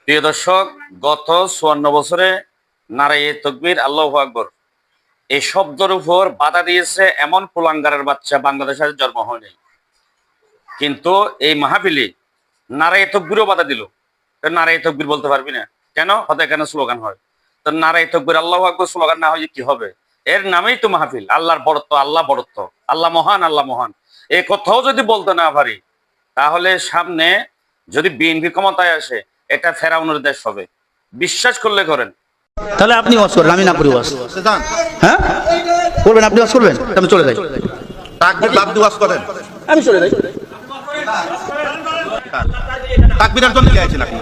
প্রিয় দর্শক, গত 54 বছরে নারায়ে তাকবীর আল্লাহু আকবার এই শব্দের উপর বাধা দিয়েছে এমন কুলাঙ্গারের বাচ্চা বাংলাদেশে জন্ম হয়নি। কিন্তু এই মাহফিলে নারায়ে তাকবীরও বাধা দিল। নারায়ে তাকবীর বলতে পারবি না কেন? হতে কেন স্লোগান হয়? তো নারায়ে তাকবীর আল্লাহু আকবার স্লোগান না হয় কি হবে? এর নামেই তো মাহফিল। আল্লাহর বড়ত্ব, আল্লাহ বড়ত্ব, আল্লাহ মহান, আল্লাহ মহান, এই কথাও যদি বলতে না পারি তাহলে সামনে যদি বিএনপি ক্ষমতায় আসে এটা ফেরাউনের দেশ হবে। বিশ্বাস করলে করেন। তাহলে আপনি ওয়াজ করেন, আমি না করি ওয়াজ। হ্যাঁ বলবেন, আপনি ওয়াজ করবেন, আমি চলে যাই। তাকবীর বাদ দিয়ে ওয়াজ করেন, আমি চলে যাই। তাকবীরের জন্য কি আইছেন আপনি?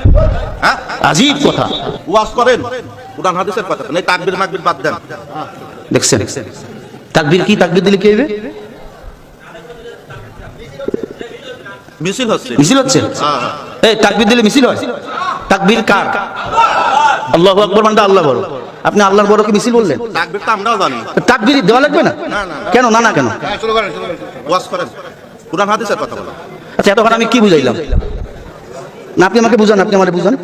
হ্যাঁ, আজীব কথা। ওয়াজ করেন, কুরআন হাদিসের কথা নেই, তাকবীর মাকবীর বাদ দেন। দেখছেন তাকবীর কি? তাকবীর দিলে কি হবে? মিছিল হচ্ছে, মিছিল হচ্ছে। এই তাকবীর দিলে মিছিল হয়? তাকবীর কার? আল্লাহু আকবার মানে আল্লাহ বড়। আপনি আল্লাহর বড়কে মিছিল বললেন? তাকবীর তো আমরাও জানি। তাকবীর দেওয়া লাগবে না? কেন? না না কেন? ওয়াজ করেন, কুরআন হাদিসের কথা বলেন। আচ্ছা, এতক্ষণ আমি কি বুঝাইলাম? না আপনি আমাকে বুঝান, আপনি আমাকে বুঝান।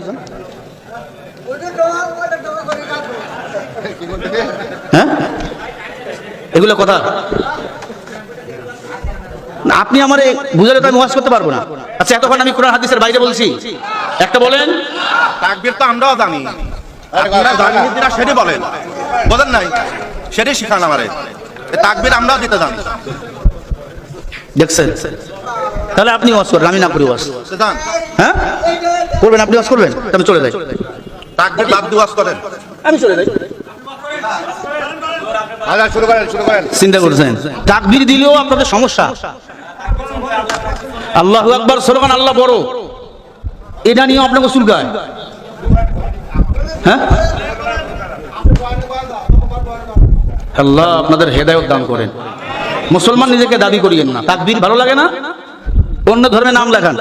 হ্যাঁ, এগুলো কথা আপনি আমারে বুঝালে তো আমি ওয়াজ করতে পারবো না। আচ্ছা, এতক্ষণ আমি কোরআন হাদিসের বাইরে বলছি, একটা বলেন। তাকবীর তো আমরাও জানি, আপনারা জানেন না সেটাই বলেন। বলেন নাই, সেটাই শিখান আমারে। তাকবীর আমরাও দিতে জানি। দেখছেন? তাহলে আপনি ওয়াজ করেন, আমি না করি ওয়াজ। হ্যাঁ করবেন, আপনি ওয়াজ করবেন, আমি চলে যাই। তাকবীর বাদ দিয়ে ওয়াজ করেন, আমি চলে যাই। চিন্তা করছেন তাকবীর দিলেও আপনাদের সমস্যা? আল্লাহু আকবার স্লোগান আল্লাহ বড়, এটা নিয়ে আপনাকে চুলকায়। হ্যাঁ, আল্লাহ আপনাদের হেদায়েত দান করেন। মুসলমান নিজেকে দাবি করিয়েন না। তাকবীর ভালো লাগে না? অন্য ধর্মে নাম লেখান।